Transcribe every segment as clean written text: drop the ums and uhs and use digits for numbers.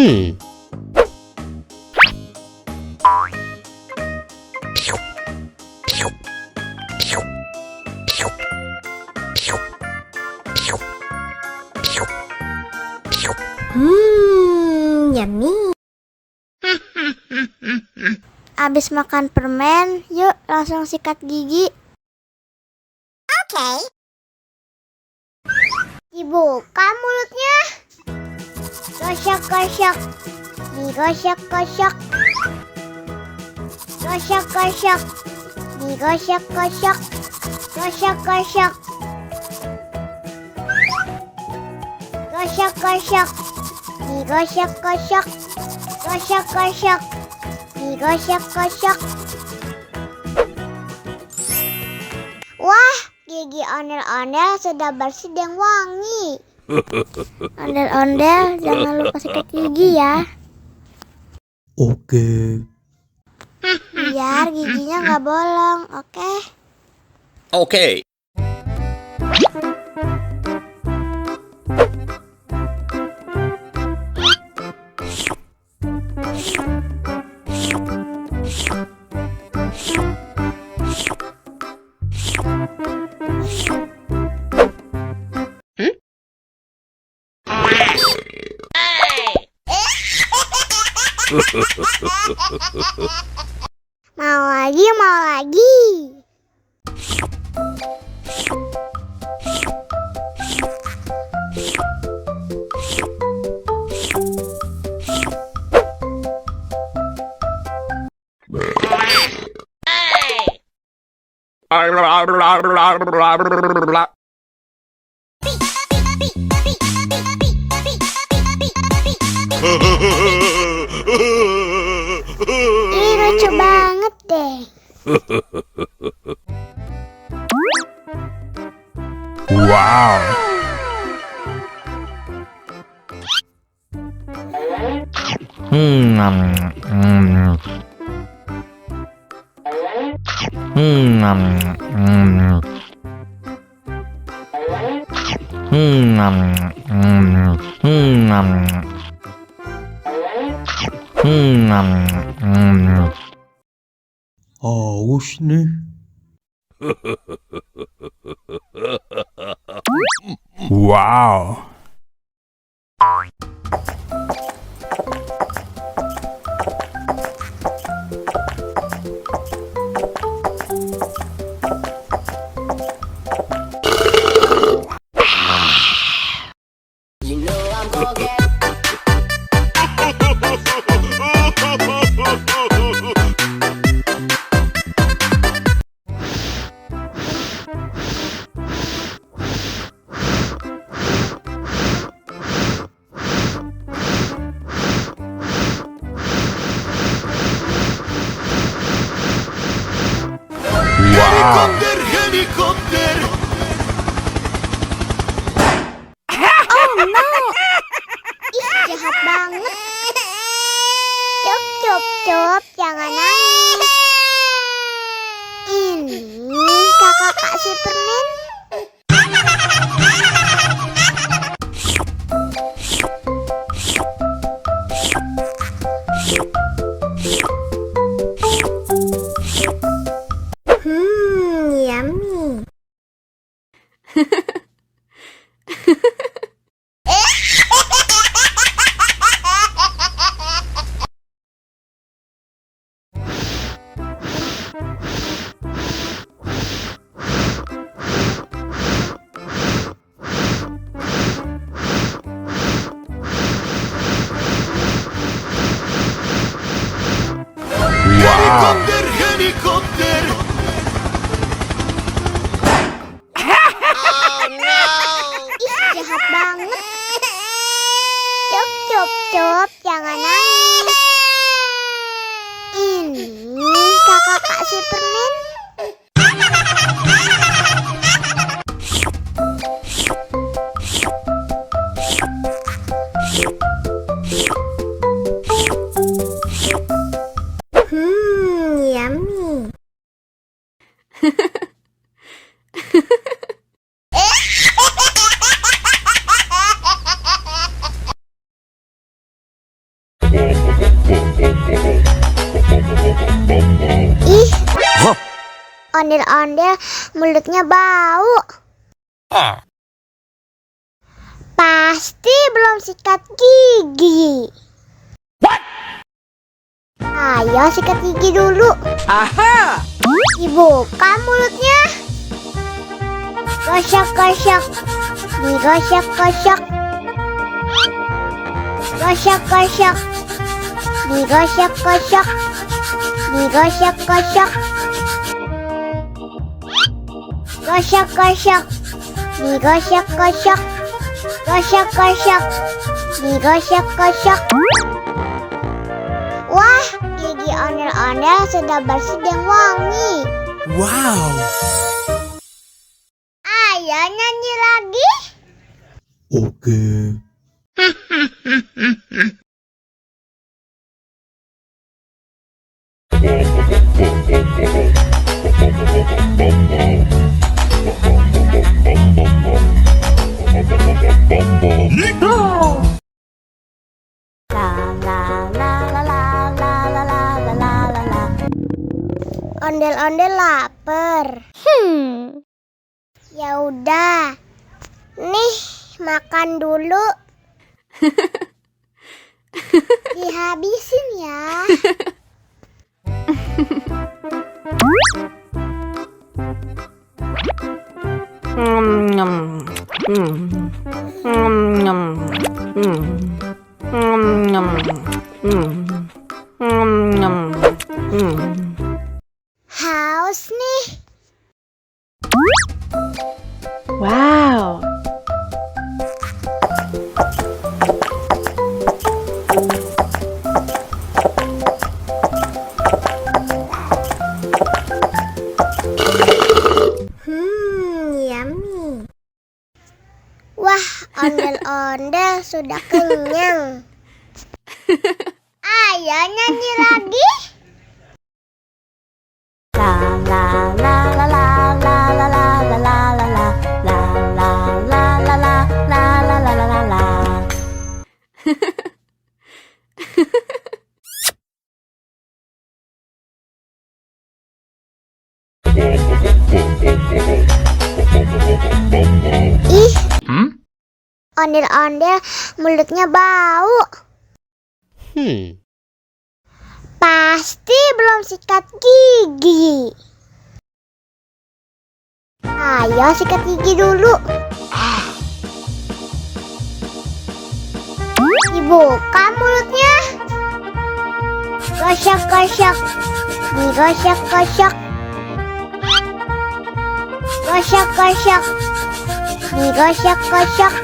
Hmm. Yummy. Abis makan permen, yuk langsung sikat gigi. Oke. Dibuka mulutnya. Gosok-gosok. Digosok-gosok. Gosok-gosok. Digosok-gosok. Gosok-gosok. Gosok-gosok. Digosok-gosok. Gosok-gosok. Digosok-gosok. Wah, gigi ondel-ondel sudah bersih dan wangi. Ondel-ondel, jangan lupa sikat gigi ya. Oke. Biar giginya nggak bolong, oke? Oke. Mau lagi, mau lagi. Ih, lucu banget deh. Wow. Haus nih. Wow. Helikopter, helikopter. Oh no. Ih, jahat banget. Cup, cup, cup, jangan nangis. Ini kakak Kak Superman. Yummy. Helikopter, helikopter. Ih, jahat banget. Cup, cup, cup, jangan nangis. Ini kakak Kak Superman. Yummy. Ondel-ondel mulutnya bau. Pasti belum sikat gigi. Ayo sikat gigi dulu. Aha! Dibuka mulutnya. Gosok-gosok. Digosok-gosok. Gosok-gosok. Digosok-gosok. Digosok-gosok. Gosok-gosok. Digosok-gosok. Gosok-gosok. Digosok-gosok. Wah, gigi ondel-ondel sudah bersih dan wangi. Wow. Ayo nyanyi lagi. Oke. Ondel-ondel lapar. Ya udah. Nih, makan dulu. Dihabisin ya. Haus nih. Wow! Yummy. Wah, ondel-ondel sudah kenyang. Ayo nyanyi lagi. Ih, ondel-ondel mulutnya bau. Pasti belum sikat gigi. Ayo sikat gigi dulu. Dibuka mulutnya. Gosok-gosok. Digosok-gosok. Gosok-gosok. Digosok-gosok.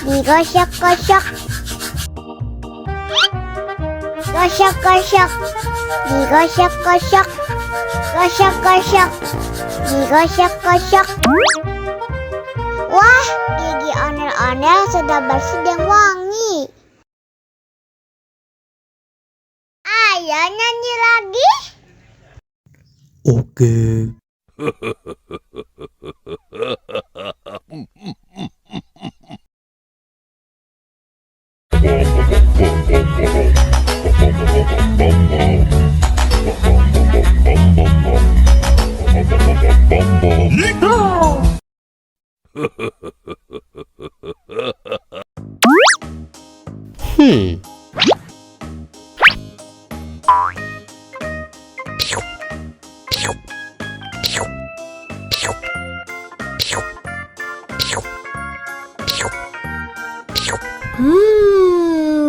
Digosok-gosok. Gosok-gosok. Digosok-gosok. Gosok-gosok. Digosok-gosok. Wah, gigi ondel-ondel sudah bersih dan wangi. Ayo nyanyi lagi. Oke.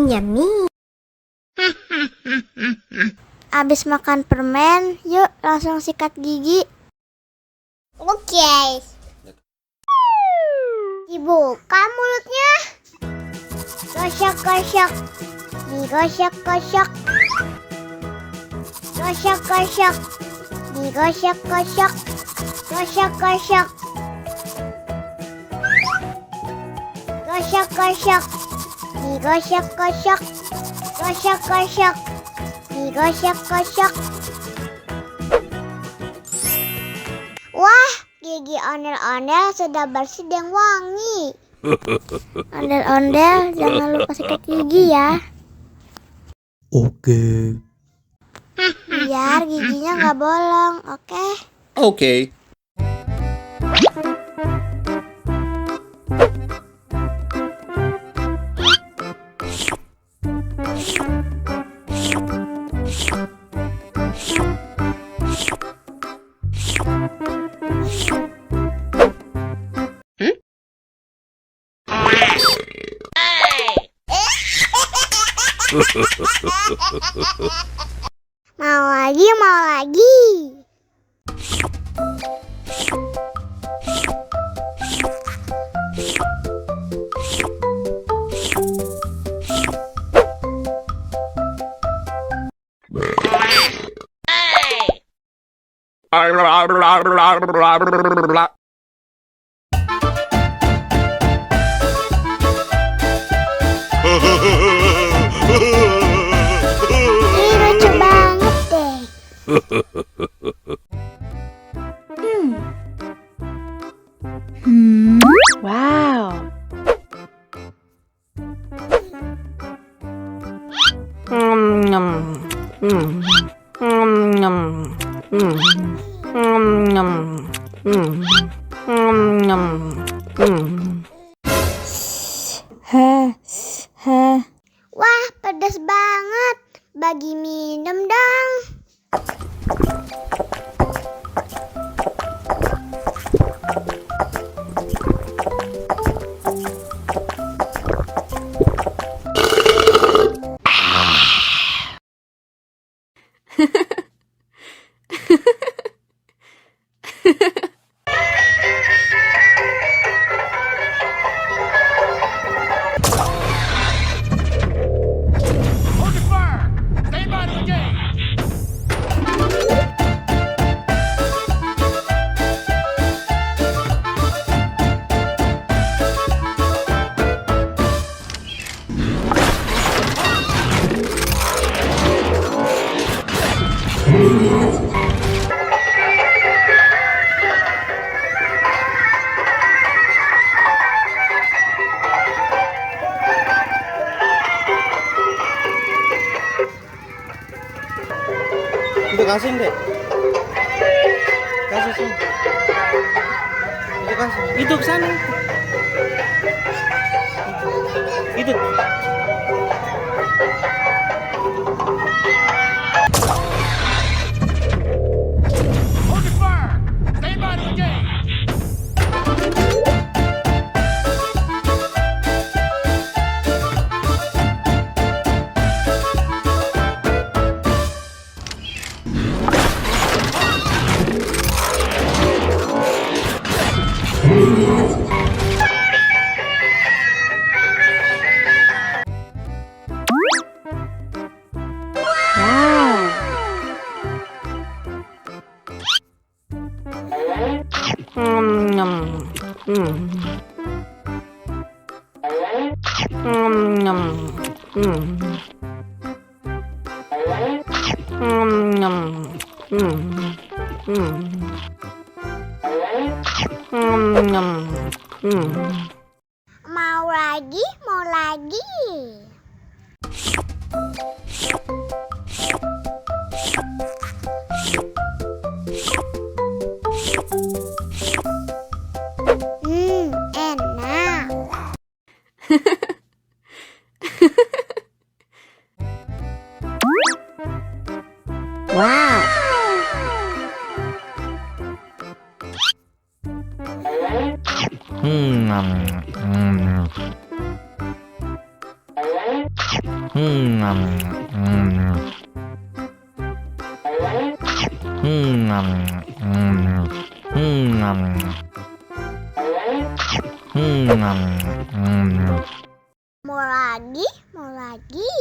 Yummy. Abis makan permen, yuk langsung sikat gigi. Oke. Dibuka mulutnya. Gosok-gosok. Digosok-gosok. Gosok-gosok. Digosok-gosok. Gosok-gosok. Gosok-gosok. Digosok-gosok. Gosok-gosok. Digosok-gosok. Wah, gigi ondel-ondel sudah bersih dan wangi. Ondel-ondel jangan lupa sikat gigi ya. Oke. Biar giginya nggak bolong, oke? Okay. Mau lagi, mau lagi. Ih, lucu banget deh. Wow. Wah, pedas banget. Bagi minum dong. Itu kasih deh. Kasih sini. Itu kasih. Itu ke sana. Itu. Mau lagi, mau lagi. Enak. Wow. Mau lagi, mau lagi.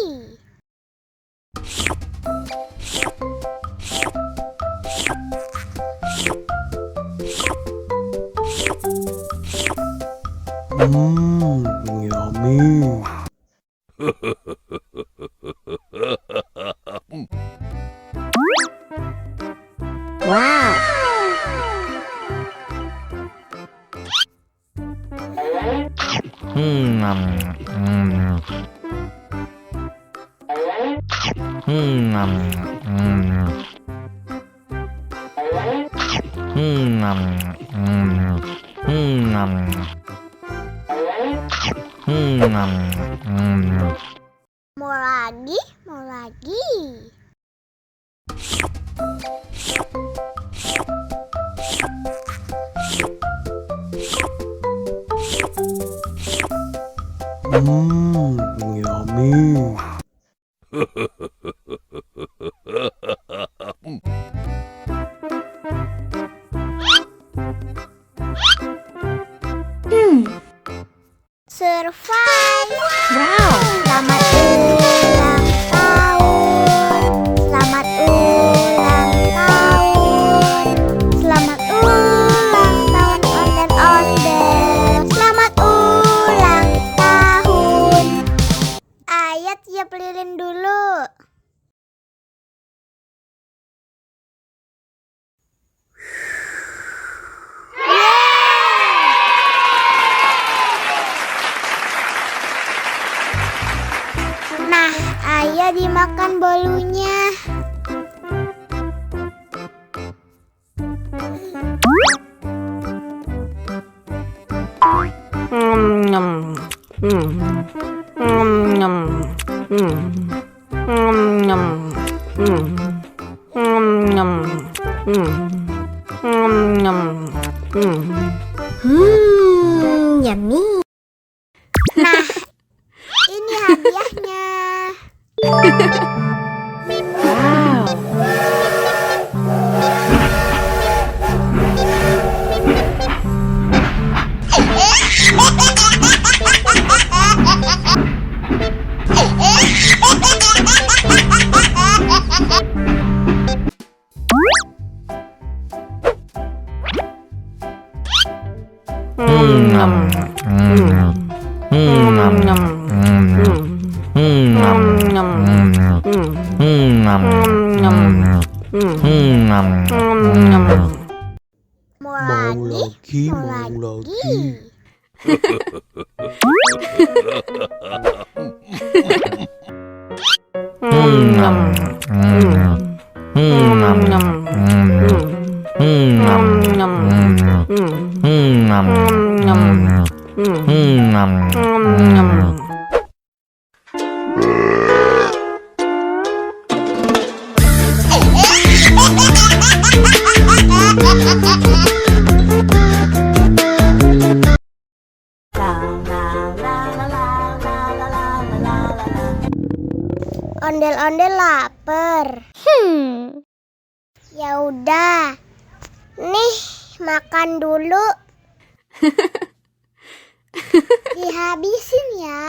Yummy. Wow. Mau lagi, mau lagi. Yummy. Survive. Wow. Selamat ulang tahun. Selamat ulang tahun. Selamat ulang tahun ondel-ondel. Selamat ulang tahun. Ayat tiup lilin dulu. Nah, ayo dimakan bolunya. Yummy. Nah, ini hadiahnya. Wow. Mau lagi. Ondel-ondel lapar. Ya udah. Nih, makan dulu. Dihabisin ya.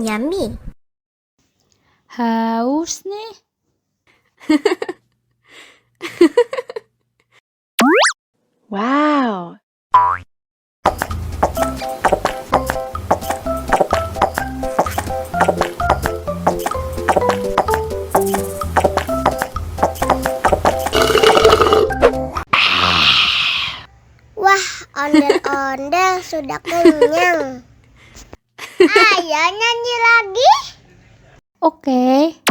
Yummy. Haus nih. Wow. Wah, ondel-ondel sudah kenyang. Ayo nyanyi lagi. Oke.